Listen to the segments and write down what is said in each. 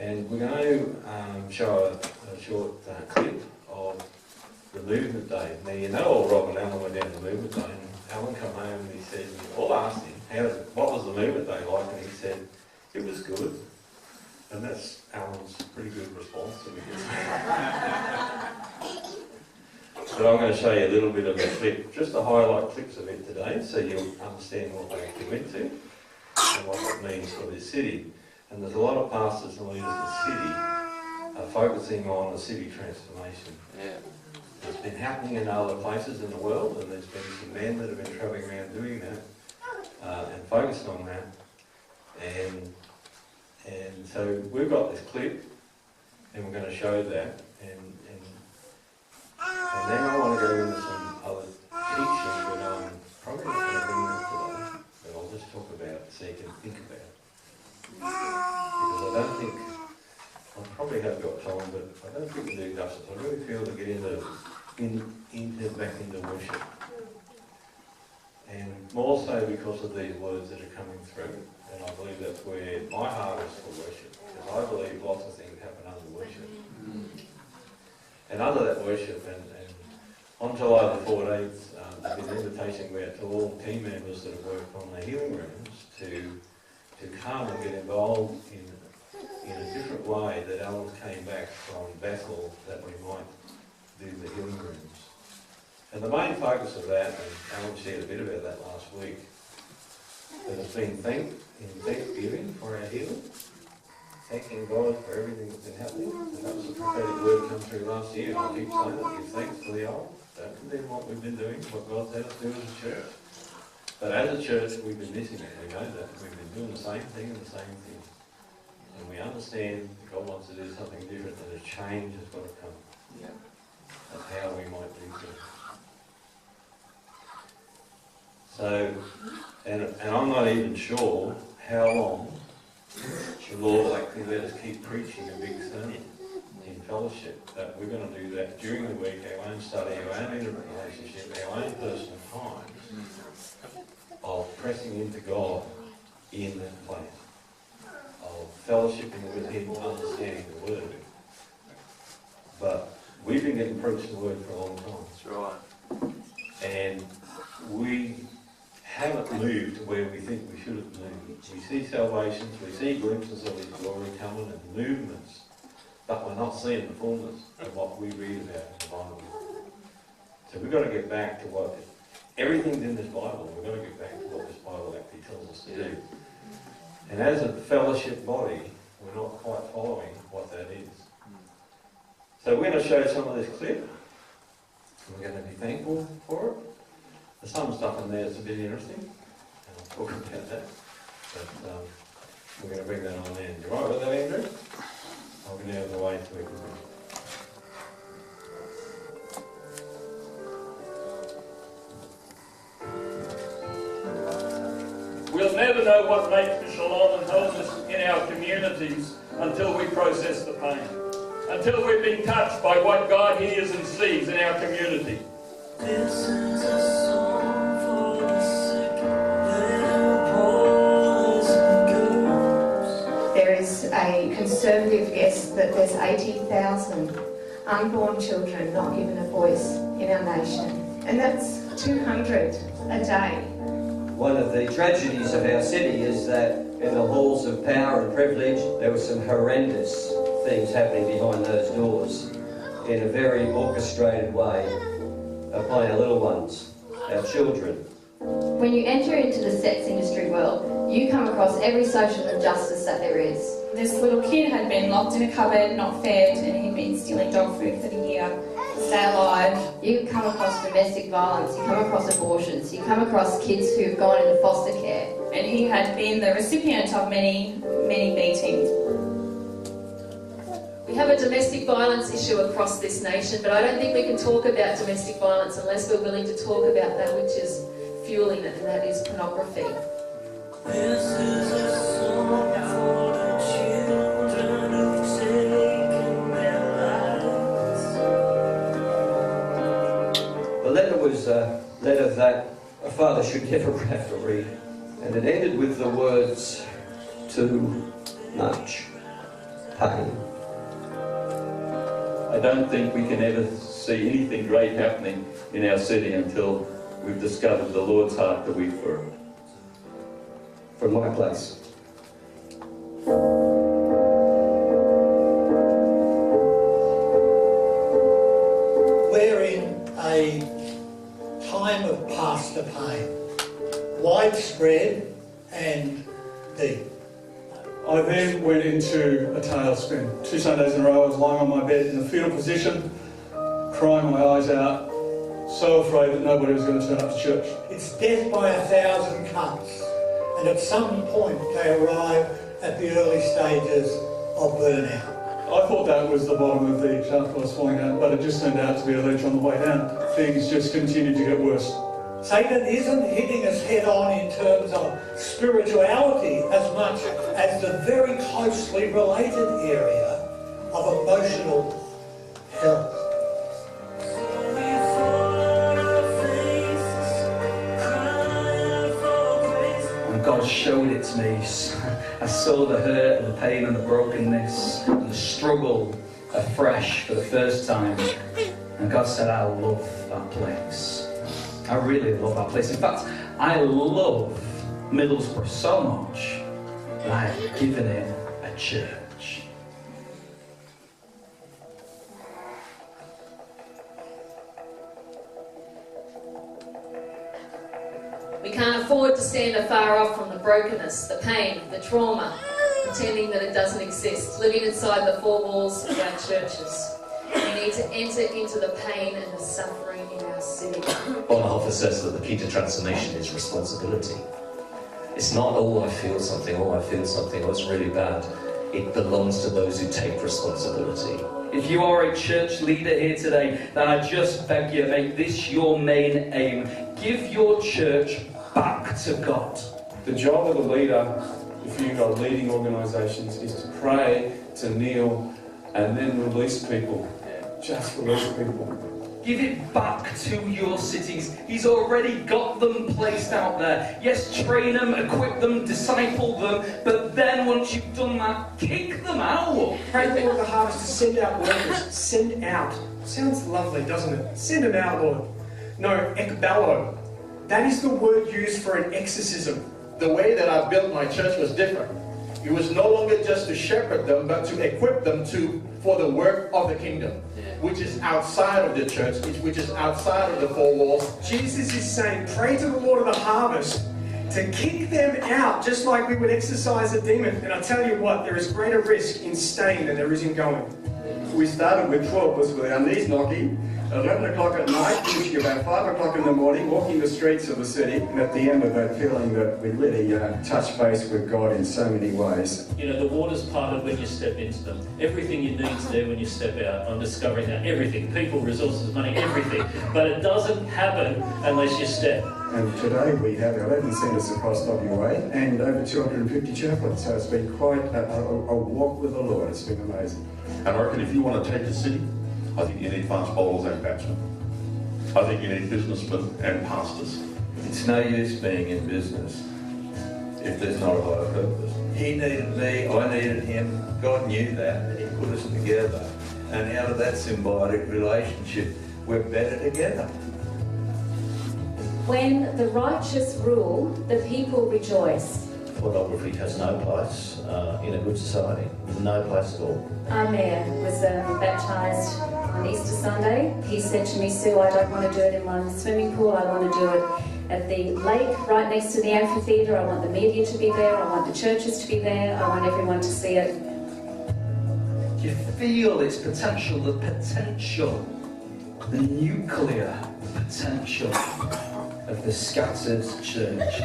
And we're going to show a short clip of the Movement Day. Now, you know old Rob and Alan went down to the Movement Day, and Alan came home and he said, we all asked him, what was the Movement Day like? And he said, it was good. And that's Alan's pretty good response. So I'm going to show you a little bit of a clip, just to highlight clips of it today, so you'll understand what they actually went to and what it means for this city. And there's a lot of pastors and leaders in the city focusing on the city transformation. Yeah. It's been happening in other places in the world, and there's been some men that have been travelling around doing that and focused on that. And so we've got this clip, and we're going to show that. And then I want to go into some other teaching that I'm probably not going to bring up today, but I'll just talk about it so you can think about it. Because I don't think, I probably have got time, but I don't think we do justice. I really feel to get back into worship. And more so because of these words that are coming through. And I believe that's where my heart is for worship. Because I believe lots of things happen under worship. And under that worship, and on July the 14th, there's been an invitation out to all team members that have worked on the healing rooms to come and get involved in a different way that Alan came back from Bethel, that we might do the healing rooms. And the main focus of that, and Alan shared a bit about that last week, that has been thanksgiving for our healing, thanking God for everything that's been happening. And that was the prophetic word come through last year, and I keep saying it, give thanks for the old. Don't condemn what we've been doing, what God's had us do as a church. But as a church, we've been missing it. We know that. We've been doing the same thing and the same thing. And we understand that God wants to do something different, and a change has got to come. Yeah. Of how we might do things. So, and I'm not even sure how long the Lord will actually let us keep preaching a big sermon in fellowship. That we're going to do that during the week, our own study, our own intimate relationship, our own personal times of pressing into God in that place, of fellowshipping with Him, understanding the Word. But we've been getting preached the Word for a long time. That's right. And we haven't moved to where we think we should have moved. We see salvations, we see glimpses of His glory coming and movements, but we're not seeing the fullness of what we read about in the Bible. So we've got to get back to what everything's in this Bible. We've got to get back to what this Bible actually tells us to do. And as a fellowship body, we're not quite following what that is. So we're going to show some of this clip. We're going to be thankful for it. There's some stuff in there that's a bit interesting, and I'll talk about that. But we're going to bring that on in. You right with that, Andrew? I'll get out of the way so we can bring it. We'll never know what makes for shalom and wholeness in our communities until we process the pain. Until we've been touched by what God hears and sees in our community. This is a song for the sick, little boys and girls. There is a conservative guess that there's 80,000 unborn children not given a voice in our nation. And that's 200 a day. One of the tragedies of our city is that in the halls of power and privilege there were some horrendous things happening behind those doors in a very orchestrated way by our little ones, our children. When you enter into the sex industry world, you come across every social injustice that there is. This little kid had been locked in a cupboard, not fed, and he'd been stealing dog food for the year to stay alive. You come across domestic violence, you come across abortions, you come across kids who've gone into foster care. And he had been the recipient of many, many beatings. We have a domestic violence issue across this nation, but I don't think we can talk about domestic violence unless we're willing to talk about that which is fueling it, and that is pornography. This is a song for the children who've taken their lives. The letter was a letter that a father should never have to read, and it ended with the words, too much. pain. I don't think we can ever see anything great happening in our city until we've discovered the Lord's heart that we for it. From my place. We're in a time of pastor pain, widespread and deep. I then went into a tailspin. 2 Sundays in a row I was lying on my bed in a fetal position, crying my eyes out, so afraid that nobody was going to turn up to church. It's death by 1,000 cuts, and at some point they arrive at the early stages of burnout. I thought that was the bottom of the shaft I was falling down, but it just turned out to be a ledge on the way down. Things just continued to get worse. Satan isn't hitting us head on in terms of spirituality as much as the very closely related area of emotional health. And God showed it to me. I saw the hurt and the pain and the brokenness and the struggle afresh for the first time. And God said, I love that place. I really love that place. In fact, I love Middlesbrough so much that I have given it a church. We can't afford to stand afar off from the brokenness, the pain, the trauma, pretending that it doesn't exist, living inside the four walls of our churches. We need to enter into the pain and the suffering in our city. Bonhoeffer says that the key to transformation is responsibility. It's not, oh, I feel something, oh, it's really bad. It belongs to those who take responsibility. If you are a church leader here today, then I just beg you, make this your main aim. Give your church back to God. The job of the leader, if you've got leading organisations, is to pray, to kneel, and then release people. Just release people. Give it back to your cities. He's already got them placed out there. Yes, train them, equip them, disciple them, but then once you've done that, kick them out. Pray the Lord of the harvest to send out workers. Send out. Sounds lovely, doesn't it? Send them out, Lord. No, ekballo. That is the word used for an exorcism. The way that I built my church was different. It was no longer just to shepherd them, but to equip them for the work of the kingdom, which is outside of the church, which is outside of the four walls. Jesus is saying, pray to the Lord of the harvest to kick them out, just like we would exorcise a demon. And I tell you what, there is greater risk in staying than there is in going. We started with 12 of us with our knees knocking, 11 o'clock at night, finishing about 5 o'clock in the morning, walking the streets of the city, and at the end of it, feeling that we really touched base with God in so many ways. You know, the water's parted when you step into them. Everything you need's there when you step out. I'm discovering that everything, people, resources, money, everything. But it doesn't happen unless you step. And today we have 11 centres across WA and over 250 chaplains, so it's been quite a walk with the Lord. It's been amazing. And I reckon if you want to take a city, I think you need fast bowlers and batsmen. I think you need businessmen and pastors. It's no use being in business if there's not a higher purpose. He needed me, I needed him. God knew that, and he put us together. And out of that symbiotic relationship, we're better together. When the righteous rule, the people rejoice. Pornography has no place in a good society. No place at all. Our mayor was baptised on Easter Sunday. He said to me, Sue, I don't want to do it in my swimming pool. I want to do it at the lake right next to the amphitheatre. I want the media to be there. I want the churches to be there. I want everyone to see it. Do you feel its potential, the nuclear potential of the scattered church?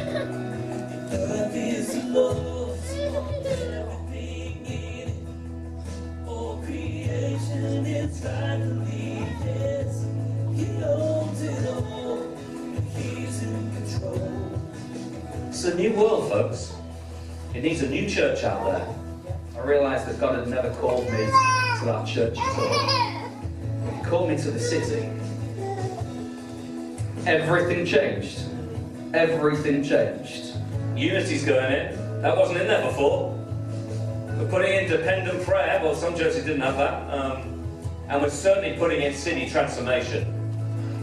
God is love, everything in it, all creation entirely His. He owns it all, and He's in control. It's a new world, folks. It needs a new church out there. I realised that God had never called me to that church at all. He called me to the city. Everything changed. Everything changed. Unity's going in. That wasn't in there before. We're putting in dependent prayer. Well, some churches didn't have that. And we're certainly putting in city transformation.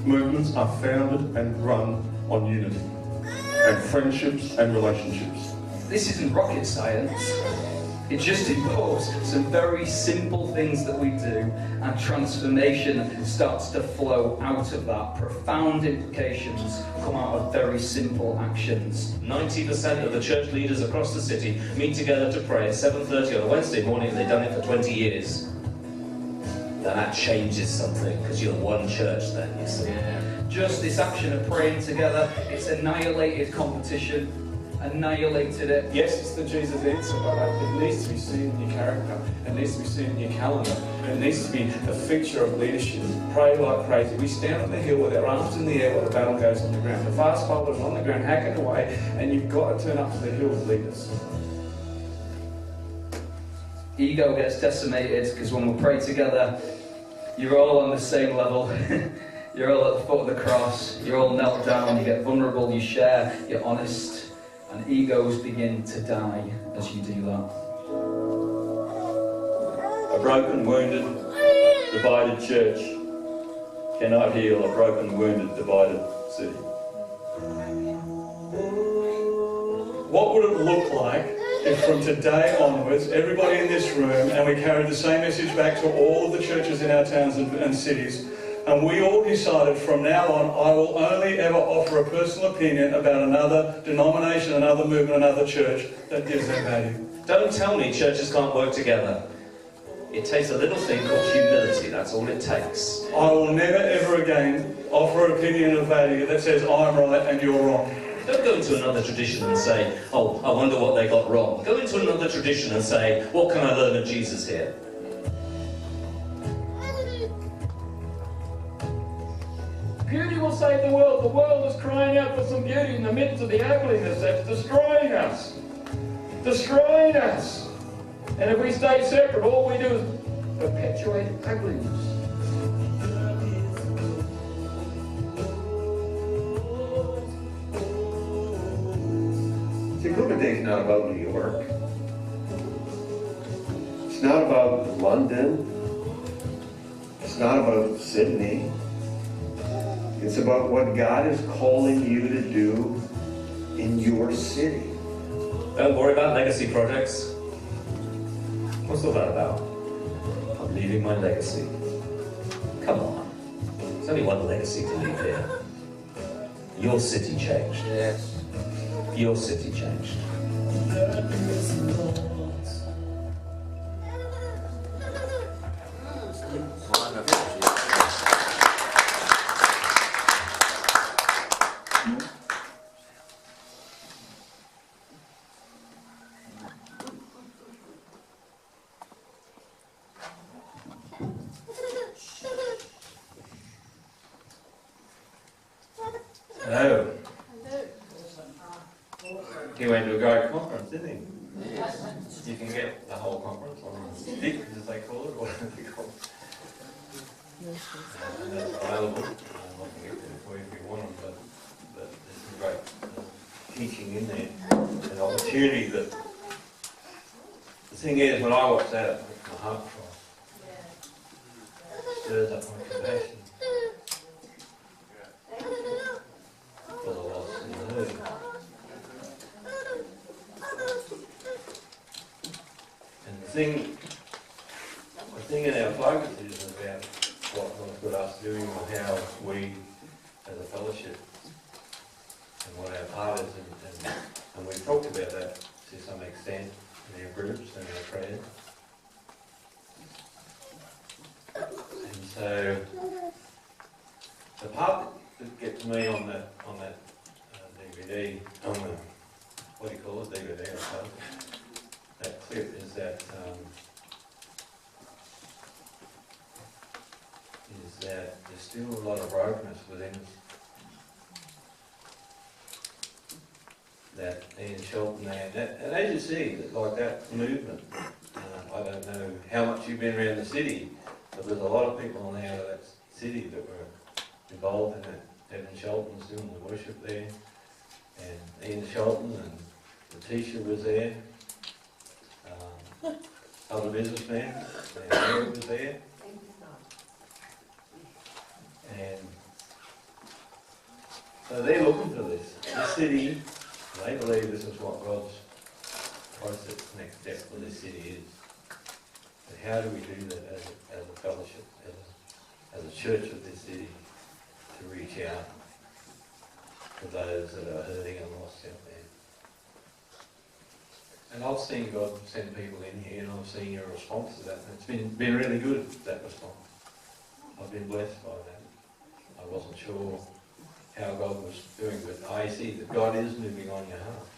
Movements are founded and run on unity, and friendships and relationships. This isn't rocket science. It just involves some very simple things that we do, and transformation starts to flow out of that. Profound implications come out of very simple actions. 90% of the church leaders across the city meet together to pray at 7:30 on a Wednesday morning, and they've done it for 20 years. Now that changes something, because you're one church then, you see. Just this action of praying together, it's annihilated competition, annihilated it. Yes, it's the Jesus answer, but it needs to be seen in your character. It needs to be seen in your calendar. It needs to be the feature of leadership. Pray like crazy. We stand on the hill with our arms in the air while the battle goes on the ground. The fast bowler's on the ground, hacking away, and you've got to turn up to the hill with leaders. Ego gets decimated because when we pray together, you're all on the same level. You're all at the foot of the cross. You're all knelt down. You get vulnerable. You share. You're honest. And egos begin to die as you do that. A broken, wounded, divided church cannot heal a broken, wounded, divided city. What would it look like if from today onwards, everybody in this room, and we carried the same message back to all of the churches in our towns and cities, and we all decided from now on, I will only ever offer a personal opinion about another denomination, another movement, another church that gives them value. Don't tell me churches can't work together. It takes a little thing called humility, that's all it takes. I will never ever again offer an opinion of value that says I'm right and you're wrong. Don't go into another tradition and say, oh, I wonder what they got wrong. Go into another tradition and say, what can I learn of Jesus here? Beauty will save the world. The world is crying out for some beauty in the midst of the ugliness that's destroying us. Destroying us. And if we stay separate, all we do is perpetuate ugliness. See, Copenhagen's not about New York. It's not about London. It's not about Sydney. It's about what God is calling you to do in your city. Don't worry about legacy projects. What's all that about? I'm leaving my legacy. Come on. There's only one legacy to leave here. Your city changed. Yes. Your city changed. Hello. He went to a great conference, didn't he? Yes. You can get the whole conference on stick, as they call it, or whatever they call it. And that's available. I can get them for you if you want them, but there's some great teaching in there. An opportunity that... The thing is, when I watch that, it makes my heart cry. It stirs up my compassion. For the lost and the hurting. And the thing in our focus is about what got us doing or how we as a fellowship and what our part is, and we've talked about that to some extent in our groups and our prayers. And so the part that gets me on that DVD, on the, what do you call it, DVD, I suppose, that clip is that there's still a lot of brokenness within us. That Ian Shelton there, and as you see, like that movement, I don't know how much you've been around the city, but there's a lot of people now in that city that were involved in it. Evan Shelton's doing the worship there, and Ian Shelton and Letitia was there. other businessmen, and Mary was there. And so they're looking for this. The city, they believe this is what God's process, next step for this city is. And how do we do that as a fellowship, as a church of this city, to reach out to those that are hurting and lost out there? And I've seen God send people in here, and I've seen your response to that, and it's been really good, that response. I've been blessed by that. I wasn't sure how God was doing, but I see that God is moving on your heart,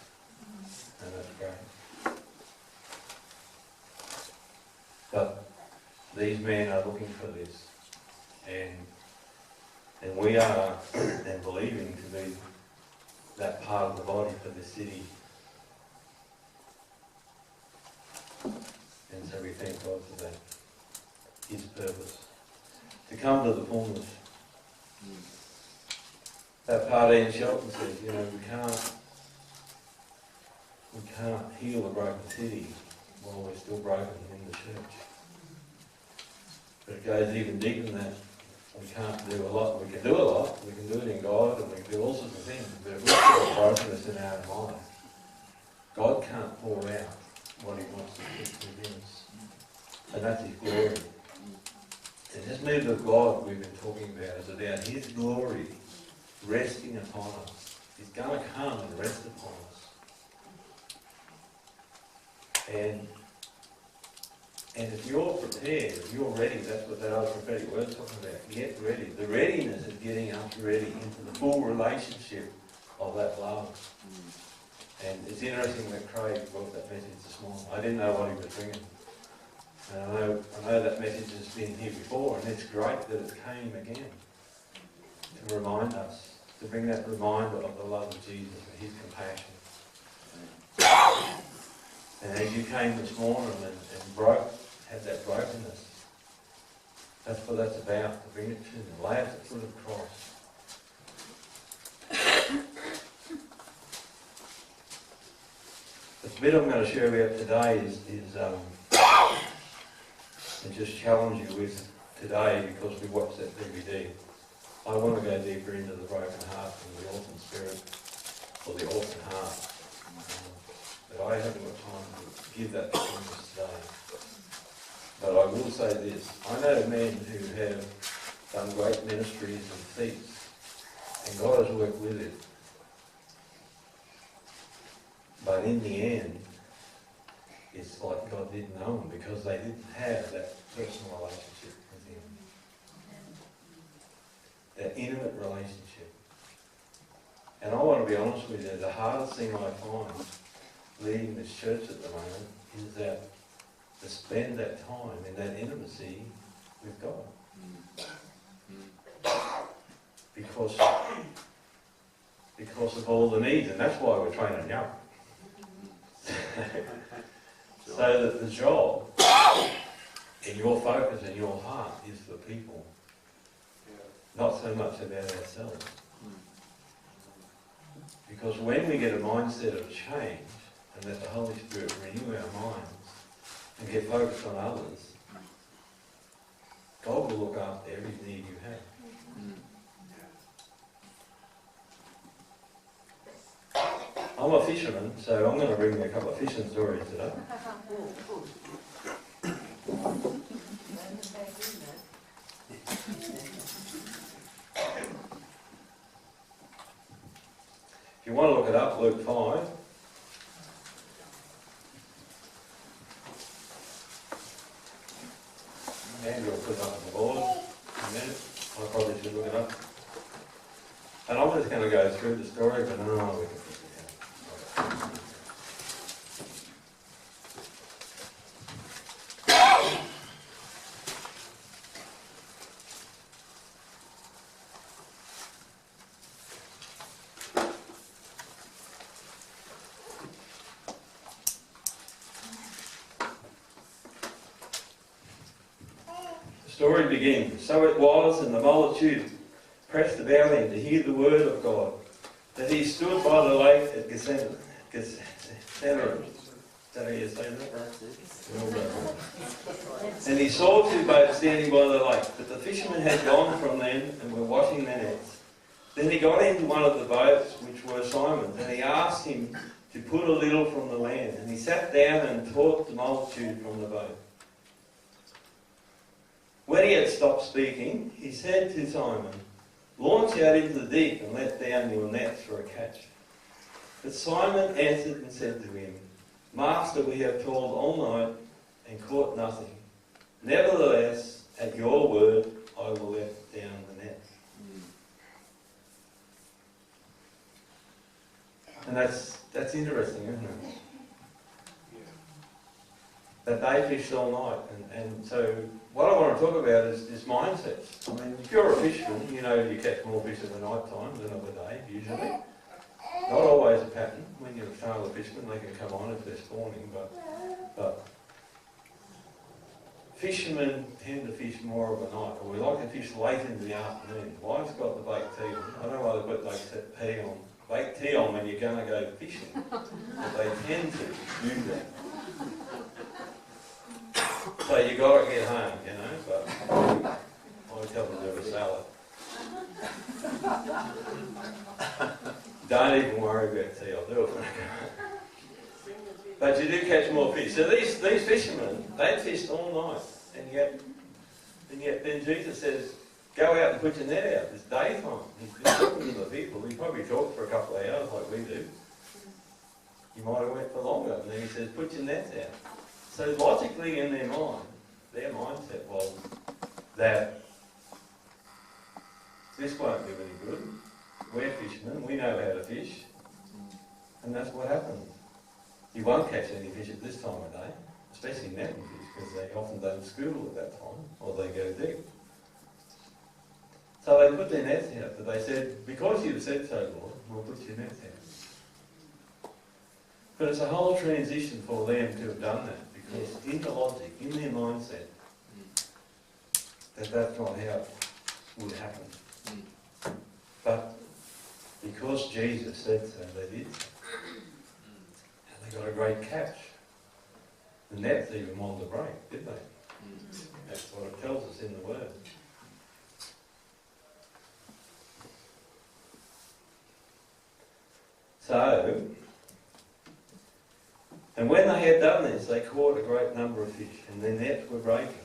and that's great. But these men are looking for this, and we are and believing to be that part of the body for the city. And so we thank God for that, His purpose, to come to the fullness. That part Ian Shelton says, you know, we can't heal a broken city while we're still broken in the church. But it goes even deeper than that. We can't do a lot. We can do a lot. We can do it in God, and we can do all sorts of things. But if we've got brokenness in our life, God can't pour out what He wants to keep within us. And that's His glory. And this move of God we've been talking about is about His glory resting upon us. He's going to come and rest upon us. And if you're prepared, if you're ready, that's what that other prophetic word's talking about. Get ready. The readiness is getting us ready into the full relationship of that love. And it's interesting that Craig brought that message this morning. I didn't know what he was bringing. And I know that message has been here before, and it's great that it came again to remind us, to bring that reminder of the love of Jesus and His compassion. And as you came this morning and had that brokenness, that's what that's about, to bring it to the lay it at the foot of the cross. The bit I'm going to share about today is and just challenge you with today, because we watched that DVD. I want to go deeper into the broken heart and the orphan spirit, or the orphan heart. But I haven't got time to give that to us today. But I will say this. I know men who have done great ministries and feats, and God has worked with it. But in the end, it's like God didn't know them, because they didn't have that personal relationship with Him. That intimate relationship. And I want to be honest with you, the hardest thing I find leading this church at the moment is that to spend that time in that intimacy with God. Because of all the needs, and that's why we're training young. So that the job in your focus and your heart is for people, not so much about ourselves. Because when we get a mindset of change and let the Holy Spirit renew our minds and get focused on others, God will look after every need you have. I'm a fisherman, so I'm going to bring you a couple of fishing stories today. If you want to look it up, Luke 5. Andrew will put it up on the board in a minute. I probably should look it up. And I'm just going to go through the story, but no, we can fix it out. The story begins. So it was, and the multitude pressed about him to hear the word of God, that he stood by the lake at Gennesaret, Is that how you say that? Well done. And he saw two boats standing by the lake, but the fishermen had gone from them and were washing their nets. Then he got into one of the boats, which were Simon's, and he asked him to put a little from the land. And he sat down and taught the multitude from the boat. When he had stopped speaking, he said to Simon, "Launch out into the deep and let down your nets for a catch." But Simon answered and said to him, "Master, we have toiled all night and caught nothing. Nevertheless, at your word, I will let down the net." And that's interesting, isn't it? That they fished all night. And so what I want to talk about is mindsets. I mean, if you're a fisherman, you know you catch more fish in the night time than of the day, usually. Not always a pattern. When you're a tailor fisherman, they can come on if they're spawning, but fishermen tend to fish more of a night, or we like to fish late into the afternoon. Wife's got the baked tea on. I don't know why they put baked tea on when you're going to go fishing, but they tend to do that. So you got to get home, you know, but I tell them to have a salad. Don't even worry about tea, I'll do it when I go home. But you do catch more fish. So these fishermen, they fished all night, and yet then Jesus says, "Go out and put your net out." It's daytime. He's talking to the people. He probably talked for a couple of hours like we do. You might have went for longer. And then he says, "Put your nets out." So logically in their mindset was that this won't do any good. We're fishermen, we know how to fish, and that's what happens. You won't catch any fish at this time of day, especially mountain fish, because they often don't school at that time, or they go deep. So they put their nets out, but they said, "Because you've said so, Lord, we'll put your nets out." But it's a whole transition for them to have done that, because in the logic, in their mindset, that's not how it would happen. But because Jesus said so, they did so. And they got a great catch. The nets even wanted to break, did they? That's what it tells us in the Word. So, and when they had done this, they caught a great number of fish, and their nets were breaking.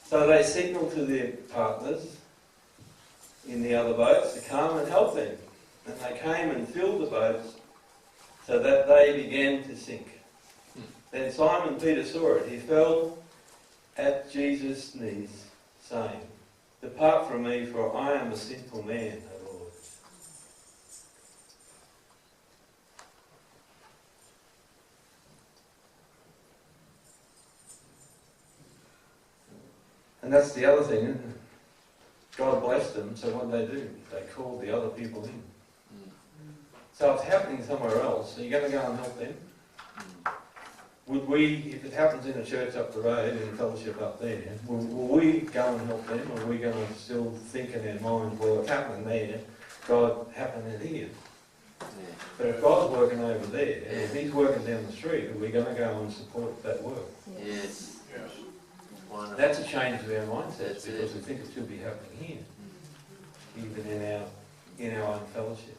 So they signalled to their partners in the other boats to come and help them. And they came and filled the boats so that they began to sink. Then Simon Peter saw it. He fell at Jesus' knees, saying, "Depart from me, for I am a sinful man, O Lord." And that's the other thing, isn't it? God blessed them, so what did they do? They called the other people in. So it's happening somewhere else. Are you going to go and help them? Would we, if it happens in a church up the road, in a fellowship up there, will we go and help them, or are we going to still think in our minds, well, it's happening there, God happened it here? But if God's working over there, and if He's working down the street, are we going to go and support that work? Yes. That's a change of our mindsets, because we think it should be happening here, even in our own fellowship.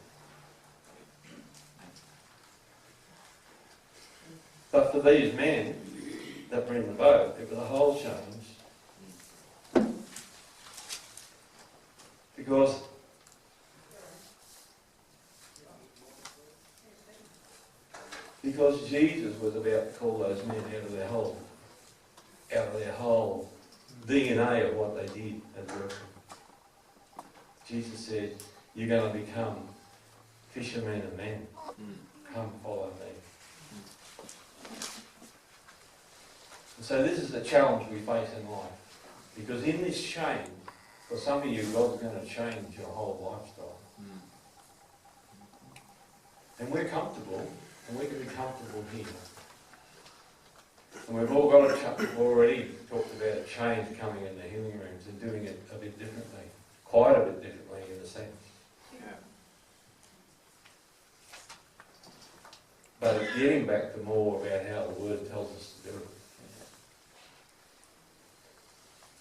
But for these men that were in the boat, it was a whole change. Because Jesus was about to call those men out of their whole DNA of what they did at work. Jesus said, "You're going to become fishermen of men. Come follow me." And so this is the challenge we face in life. Because in this change, for some of you, God's going to change your whole lifestyle. And we're comfortable, and we can be comfortable here. And we've all already talked about a change coming in the healing rooms and doing it a bit differently. Quite a bit differently in a sense. But it's getting back to more about how the Word tells us to do it.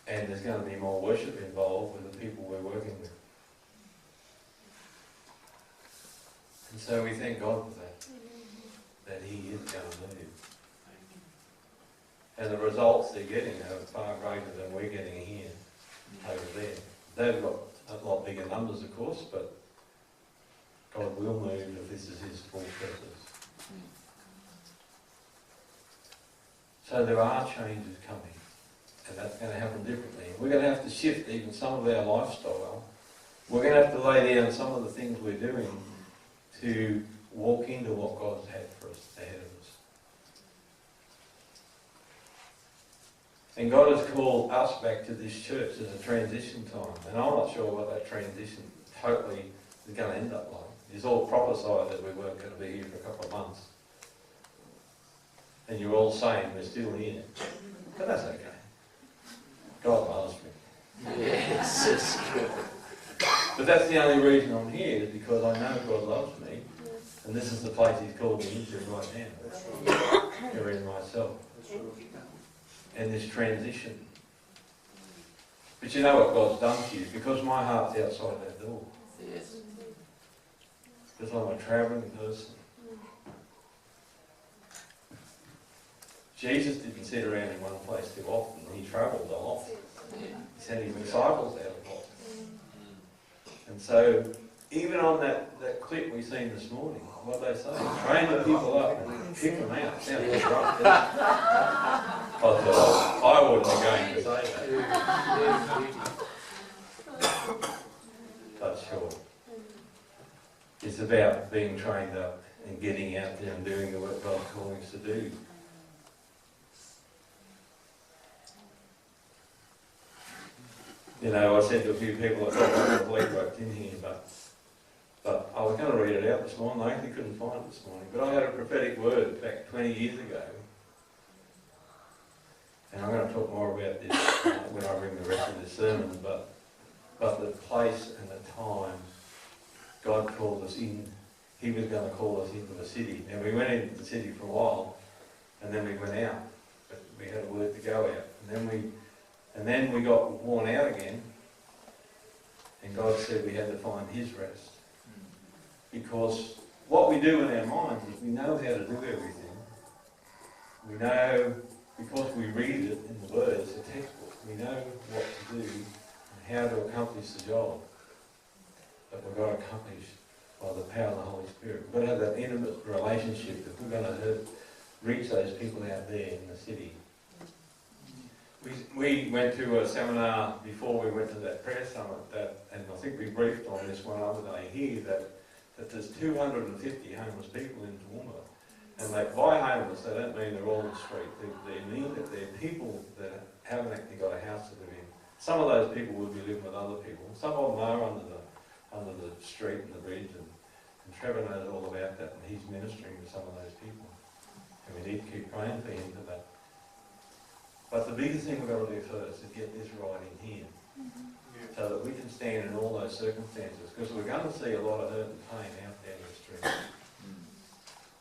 And there's going to be more worship involved with the people we're working with. And so we thank God for that He is going to move. And the results they're getting are far greater than we're getting here, over there. They've got a lot bigger numbers, of course, but God will move if this is His full purpose. So there are changes coming, and that's going to happen differently. We're going to have to shift even some of our lifestyle. We're going to have to lay down some of the things we're doing to walk into what God's had for us ahead of us. And God has called us back to this church as a transition time. And I'm not sure what that transition totally is going to end up like. It's all prophesied that we weren't going to be here for a couple of months. And you're all saying we're still here. But that's okay. God loves me. Yes, it's good. But that's the only reason I'm here, is because I know God loves me. And this is the place He's called me into right now. Here in myself. And this transition. But you know what God's done to you, because my heart's outside that door. Yes. Because I'm a travelling person. Jesus didn't sit around in one place too often. He travelled a lot. He sent His disciples out a lot. And so, even on that clip we seen this morning, what they say, train the people up and kick them out. Sounds rough, doesn't it? I thought I wouldn't be going to say that. But sure. It's about being trained up and getting out there and doing the work God's calling us to do. You know, I said to a few people, I thought I believe wrote in here, but I was going to read it out this morning. I actually couldn't find it this morning. But I had a prophetic word back 20 years ago. And I'm going to talk more about this when I bring the rest of this sermon. But the place and the time God called us in, He was going to call us into the city. And we went into the city for a while, and then we went out. But we had a word to go out. And then we got worn out again, and God said we had to find His rest. Because what we do in our minds is we know how to do everything. We know, because we read it in the Word, it's a textbook, we know what to do and how to accomplish the job that we've got to accomplish by the power of the Holy Spirit. We've got to have that intimate relationship if we're going to reach those people out there in the city. We went to a seminar before we went to that prayer summit, and I think we briefed on this one other day here, that there's 250 homeless people in Toowoomba. And by homeless, they don't mean they're all on the street. They mean that they're people that haven't actually got a house to live in. Some of those people will be living with other people. Some of them are under the street and the bridge, and Trevor knows all about that, and he's ministering to some of those people. And we need to keep praying for him for that. But the biggest thing we've got to do first is get this right in here, so that we can stand in all those circumstances, because we're going to see a lot of hurt and pain out there in the street.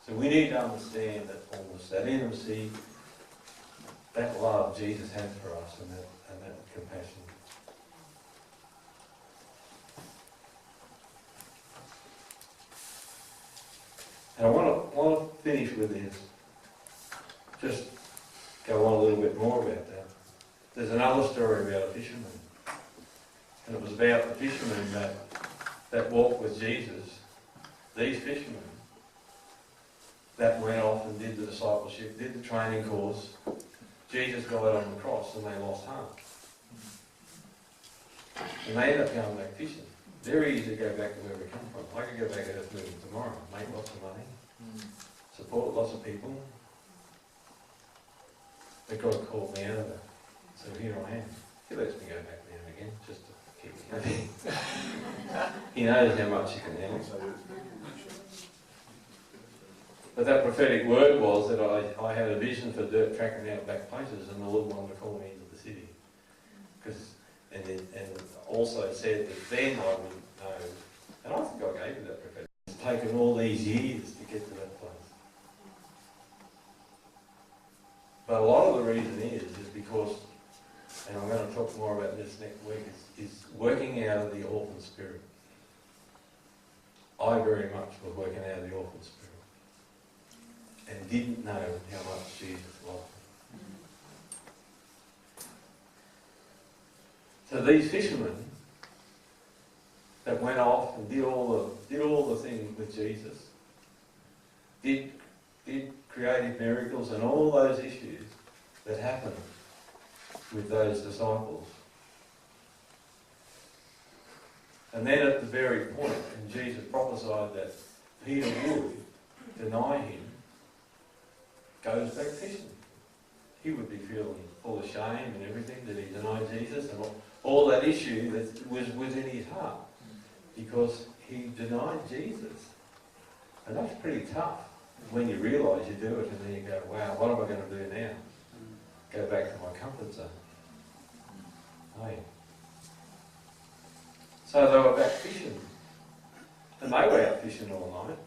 So we need to understand that fullness, that intimacy, that love Jesus had for us, and that compassion. And I want to finish with this. Just go on a little bit more about that. There's another story about a fisherman. And it was about the fishermen that walked with Jesus. These fishermen that went off and did the discipleship, did the training course. Jesus died on the cross and they lost heart. And they ended up going back fishing. Very easy to go back to where we come from. I could go back earth moving tomorrow, make lots of money, support lots of people. But God called me out of that. So here I am. He lets me go back now and again, just to keep me happy. He knows how much He can handle. But that prophetic word was that I had a vision for dirt tracking out back places, and the Lord wanted to call me into the city. And also said that then I would know, and I think I gave you that prophetic. It's taken all these years to get to that place. talk more about this next week, is working out of the orphan spirit. I very much was working out of the orphan spirit and didn't know how much Jesus loved me. So these fishermen that went off and did all the things with Jesus, did creative miracles and all those issues that happened with those disciples. And then at the very point, and Jesus prophesied that Peter would deny him, goes back fishing. He would be feeling full of shame and everything that he denied Jesus and all that issue that was within his heart because he denied Jesus. And that's pretty tough when you realise you do it and then you go, wow, what am I going to do now? Go back to my comfort zone. Hey. So they were back fishing. And they were out fishing all night.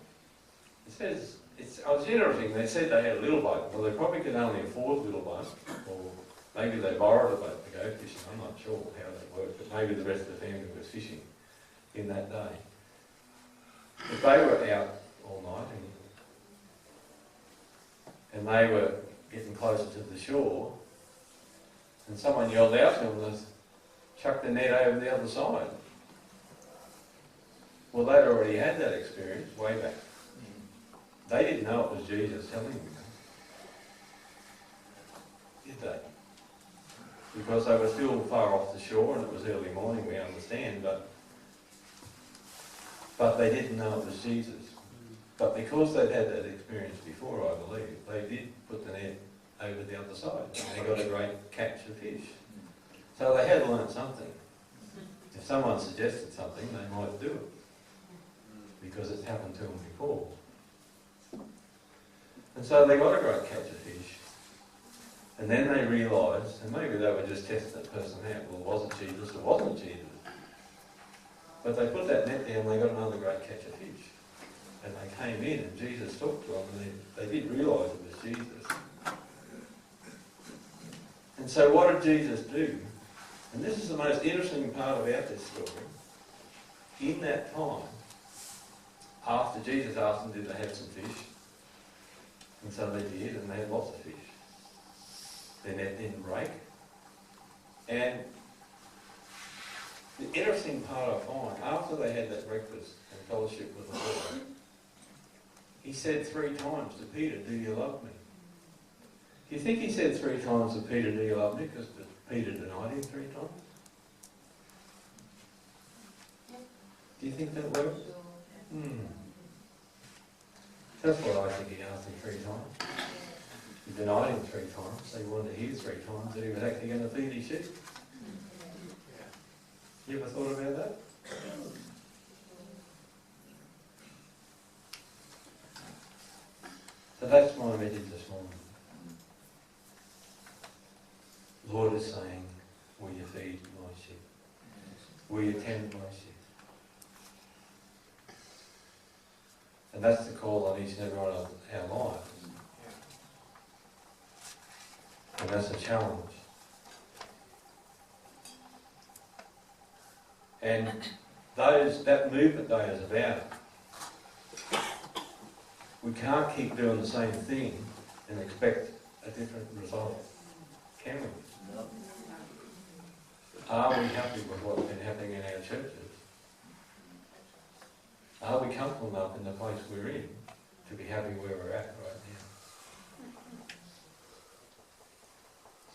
It says, it's interesting, they said they had a little boat. Well, they probably could only afford a little boat. Or maybe they borrowed a boat to go fishing. I'm not sure how that worked, but maybe the rest of the family was fishing in that day. But they were out all night and they were getting closer to the shore and someone yelled out to them, let's chuck the net over the other side. Well, they'd already had that experience way back. They didn't know it was Jesus telling them. Did they? Because they were still far off the shore and it was early morning, we understand, but they didn't know it was Jesus. But because they'd had that experience before, I believe, they did put the net over the other side and they got a great catch of fish. So they had learned something. If someone suggested something, they might do it because it's happened to them before. And so they got a great catch of fish. And then they realised, and maybe they were just testing that person out, well, was it Jesus or wasn't it Jesus? But they put that net down and they got another great catch of fish. And they came in and Jesus talked to them and they did realise it was Jesus. And so what did Jesus do? And this is the most interesting part about this story. In that time, after Jesus asked them, did they have some fish? And so they did, and they had lots of fish. Their net didn't break. And the interesting part I find, after they had that breakfast and fellowship with the Lord, he said 3 times to Peter, do you love me? Do you think he said 3 times to Peter, do you love me? Because Peter denied him 3 times? Do you think that works? That's what I think he asked him 3 times. He denied him 3 times, so he wanted to hear 3 times that he was actually going to feed his sheep. You ever thought about that? So that's my message this morning. The Lord is saying, will you feed my sheep? Will you tend my sheep? And that's the call on each and every one of our lives. And that's a challenge. And that movement day is about. We can't keep doing the same thing and expect a different result, can we? No. Are we happy with what's been happening in our churches? Are we comfortable enough in the place we're in to be happy where we're at right now?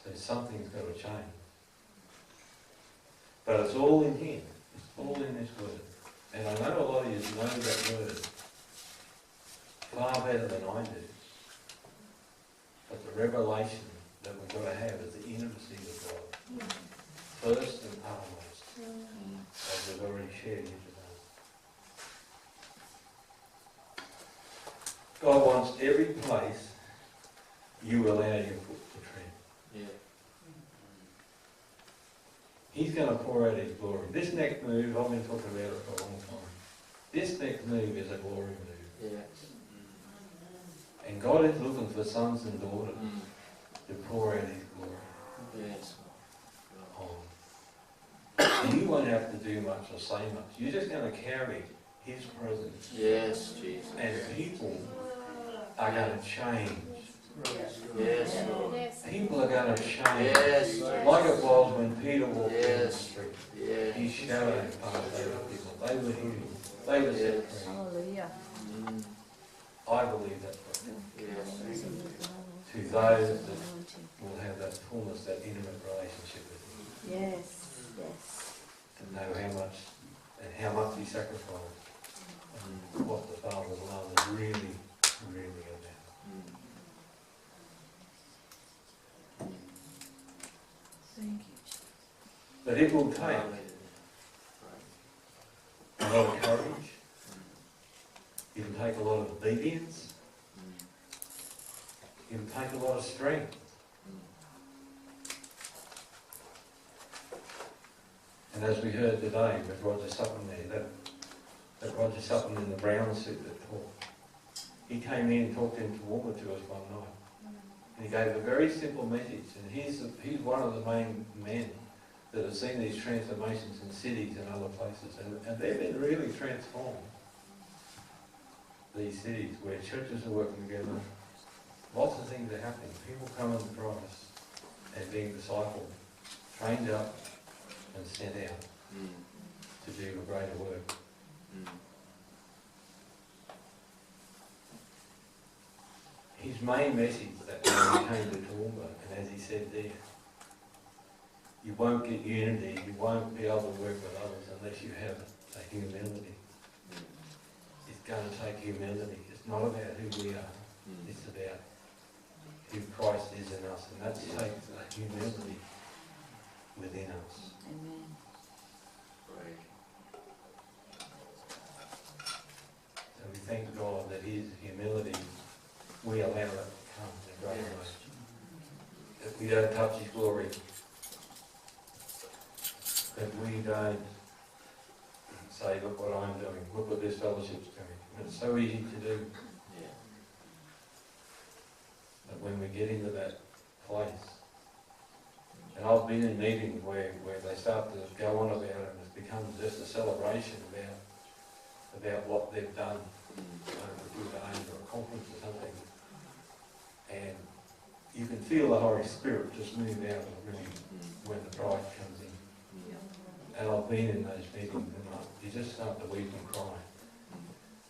So something's got to change. But it's all in Him. It's all in this Word. And I know a lot of you know that Word far better than I do. But the revelation that we've got to have is the intimacy of God. First and uttermost. As we've already shared here today. God wants every place you allow your foot to tread. Yeah. He's going to pour out His glory. This next move, I've been talking about it for a long time. This next move is a glory move. Yeah. And God is looking for sons and daughters to pour out His glory on. You won't have to do much or say much. You're just going to carry His presence. Yes, Jesus. And people are going to change. Yes, Lord. People are going to change. Yes. Like it was when Peter walked in the Yes. street. Yes. He shadowed past over people. They were healed. They were set free. Hallelujah. I believe that for them. Yes. To those that will have that fullness, that intimate relationship with Him. Yes, yes. To know how much and how much He sacrificed. And what the Father's love is really, really about. Thank you. But it will take a lot of courage. It will take a lot of obedience. It will take a lot of strength. And as we heard today with Roger Sutton there, that Roger Sutton in the brown suit that talked, he came in and talked in Toowoomba to us one night. And he gave a very simple message. And he's one of the main men that have seen these transformations in cities and other places. And they've been really transformed. These cities where churches are working together. Lots of things are happening. People coming to Christ and being discipled, trained up and sent out to do a greater work. His main message that when he came to Toowoomba, and as he said there, you won't get unity, you won't be able to work with others unless you have a humility. It's going to take humility. It's not about who we are, it's about who Christ is in us, and that takes a humility within us. Amen. So we thank God that His humility, we allow it to come in a greater way. That we don't touch His glory. That we don't say, look what I'm doing, look what this fellowship's doing. And it's so easy to do. But when we get into that place, and I've been in meetings where they start to go on about it and it becomes just a celebration about what they've done over a few days or a conference or something. And you can feel the Holy Spirit just move out of the room when the bride comes in. And I've been in those meetings and you just start to weep and cry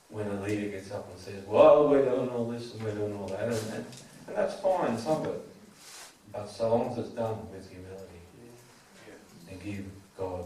when a leader gets up and says, well, we're doing all this and we're doing all that. And that's fine, some of it. But so long as it's done with humility and give God